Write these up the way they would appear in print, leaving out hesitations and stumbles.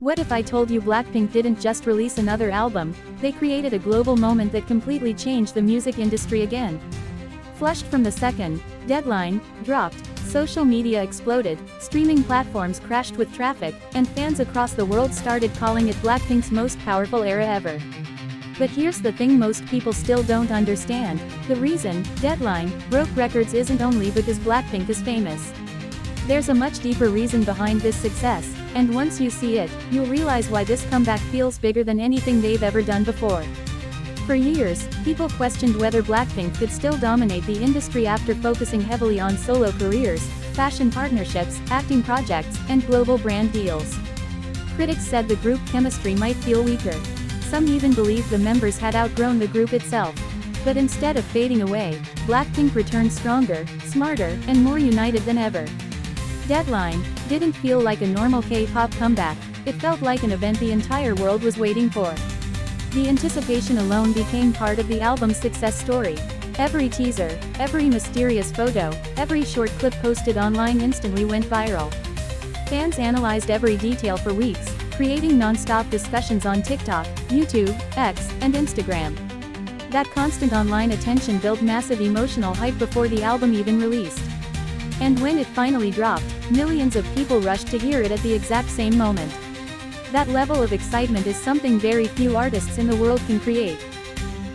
What if I told you BLACKPINK didn't just release another album, they created a global moment that completely changed the music industry again. Flushed from the second deadline dropped, social media exploded, streaming platforms crashed with traffic, and fans across the world started calling it BLACKPINK's most powerful era ever. But here's the thing most people still don't understand: the reason Deadline broke records isn't only because BLACKPINK is famous. There's a much deeper reason behind this success, and once you see it, you'll realize why this comeback feels bigger than anything they've ever done before. For years, people questioned whether BLACKPINK could still dominate the industry after focusing heavily on solo careers, fashion partnerships, acting projects, and global brand deals. Critics said the group chemistry might feel weaker. Some even believed the members had outgrown the group itself. But instead of fading away, BLACKPINK returned stronger, smarter, and more united than ever. Deadline didn't feel like a normal K-pop comeback, it felt like an event the entire world was waiting for. The anticipation alone became part of the album's success story. Every teaser, every mysterious photo, every short clip posted online instantly went viral. Fans analyzed every detail for weeks, creating non-stop discussions on TikTok, YouTube, X, and Instagram. That constant online attention built massive emotional hype before the album even released. And when it finally dropped, millions of people rushed to hear it at the exact same moment. That level of excitement is something very few artists in the world can create.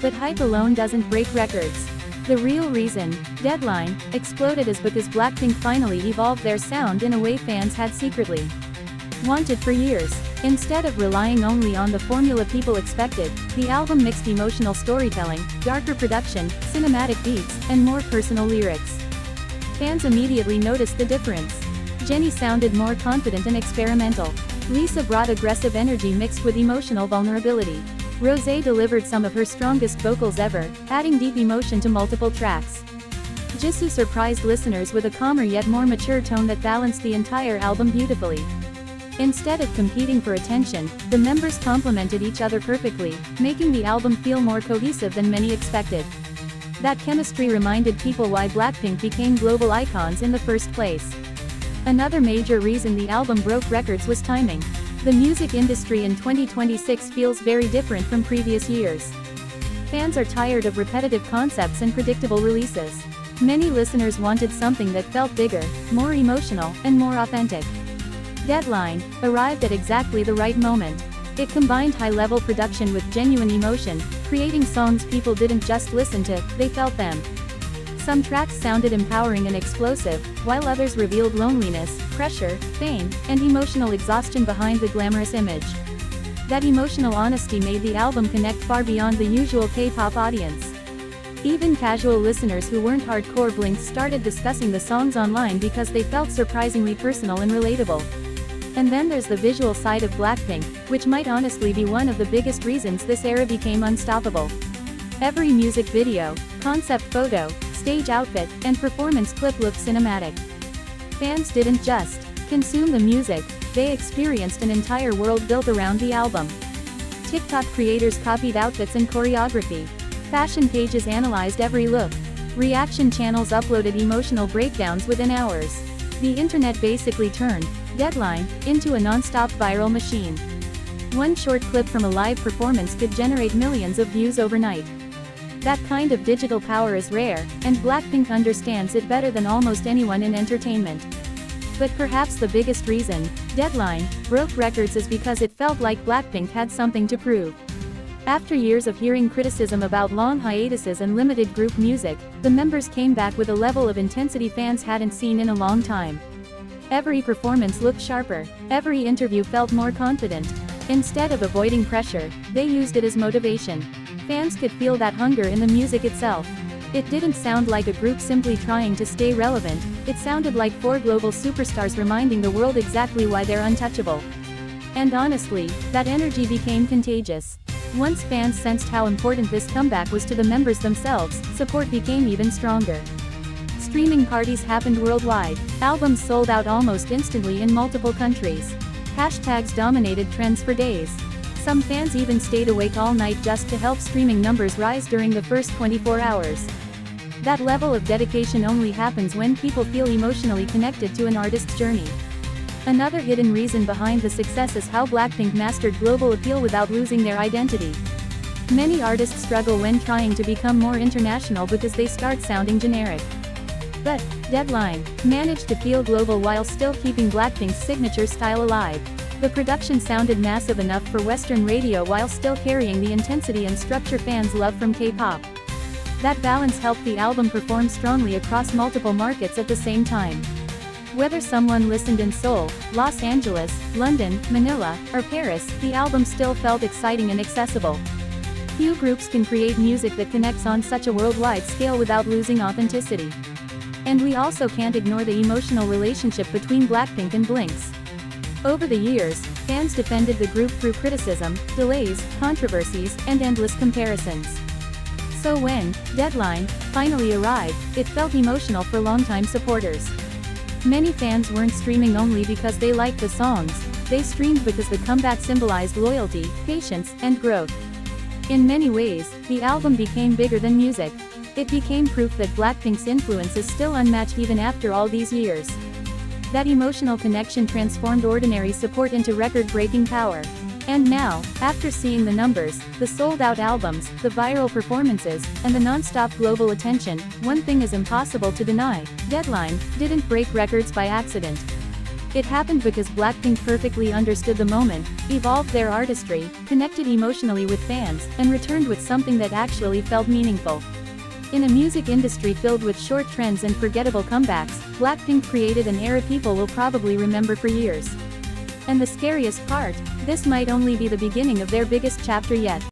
But hype alone doesn't break records. The real reason Deadline exploded is because BLACKPINK finally evolved their sound in a way fans had secretly wanted for years. Instead of relying only on the formula people expected, the album mixed emotional storytelling, darker production, cinematic beats, and more personal lyrics. Fans immediately noticed the difference. Jennie sounded more confident and experimental. Lisa brought aggressive energy mixed with emotional vulnerability. Rosé delivered some of her strongest vocals ever, adding deep emotion to multiple tracks. Jisoo surprised listeners with a calmer yet more mature tone that balanced the entire album beautifully. Instead of competing for attention, the members complemented each other perfectly, making the album feel more cohesive than many expected. That chemistry reminded people why BLACKPINK became global icons in the first place. Another major reason the album broke records was timing. The music industry in 2026 feels very different from previous years. Fans are tired of repetitive concepts and predictable releases. Many listeners wanted something that felt bigger, more emotional, and more authentic. Deadline arrived at exactly the right moment. It combined high-level production with genuine emotion, creating songs people didn't just listen to, they felt them. Some tracks sounded empowering and explosive, while others revealed loneliness, pressure, fame, and emotional exhaustion behind the glamorous image. That emotional honesty made the album connect far beyond the usual K-pop audience. Even casual listeners who weren't hardcore blinks started discussing the songs online because they felt surprisingly personal and relatable. And then there's the visual side of BLACKPINK, which might honestly be one of the biggest reasons this era became unstoppable. Every music video, concept photo, stage outfit, and performance clip looked cinematic. Fans didn't just consume the music, they experienced an entire world built around the album. TikTok creators copied outfits and choreography. Fashion pages analyzed every look. Reaction channels uploaded emotional breakdowns within hours. The internet basically turned Deadline into a non-stop viral machine. One short clip from a live performance could generate millions of views overnight. That kind of digital power is rare, and BLACKPINK understands it better than almost anyone in entertainment. But perhaps the biggest reason Deadline broke records is because it felt like BLACKPINK had something to prove. After years of hearing criticism about long hiatuses and limited group music, the members came back with a level of intensity fans hadn't seen in a long time. Every performance looked sharper, every interview felt more confident. Instead of avoiding pressure, they used it as motivation. Fans could feel that hunger in the music itself. It didn't sound like a group simply trying to stay relevant, it sounded like four global superstars reminding the world exactly why they're untouchable. And honestly, that energy became contagious. Once fans sensed how important this comeback was to the members themselves, support became even stronger. Streaming parties happened worldwide, albums sold out almost instantly in multiple countries. Hashtags dominated trends for days. Some fans even stayed awake all night just to help streaming numbers rise during the first 24 hours. That level of dedication only happens when people feel emotionally connected to an artist's journey. Another hidden reason behind the success is how BLACKPINK mastered global appeal without losing their identity. Many artists struggle when trying to become more international because they start sounding generic. But Deadline managed to feel global while still keeping BLACKPINK's signature style alive. The production sounded massive enough for Western radio while still carrying the intensity and structure fans love from K-pop. That balance helped the album perform strongly across multiple markets at the same time. Whether someone listened in Seoul, Los Angeles, London, Manila, or Paris, the album still felt exciting and accessible. Few groups can create music that connects on such a worldwide scale without losing authenticity. And we also can't ignore the emotional relationship between BLACKPINK and Blinks. Over the years, fans defended the group through criticism, delays, controversies, and endless comparisons. So when Deadline finally arrived, it felt emotional for longtime supporters. Many fans weren't streaming only because they liked the songs, they streamed because the comeback symbolized loyalty, patience, and growth. In many ways, the album became bigger than music. It became proof that BLACKPINK's influence is still unmatched even after all these years. That emotional connection transformed ordinary support into record-breaking power. And now, after seeing the numbers, the sold-out albums, the viral performances, and the non-stop global attention, one thing is impossible to deny: Deadline didn't break records by accident. It happened because BLACKPINK perfectly understood the moment, evolved their artistry, connected emotionally with fans, and returned with something that actually felt meaningful. In a music industry filled with short trends and forgettable comebacks, BLACKPINK created an era people will probably remember for years. And the scariest part, this might only be the beginning of their biggest chapter yet.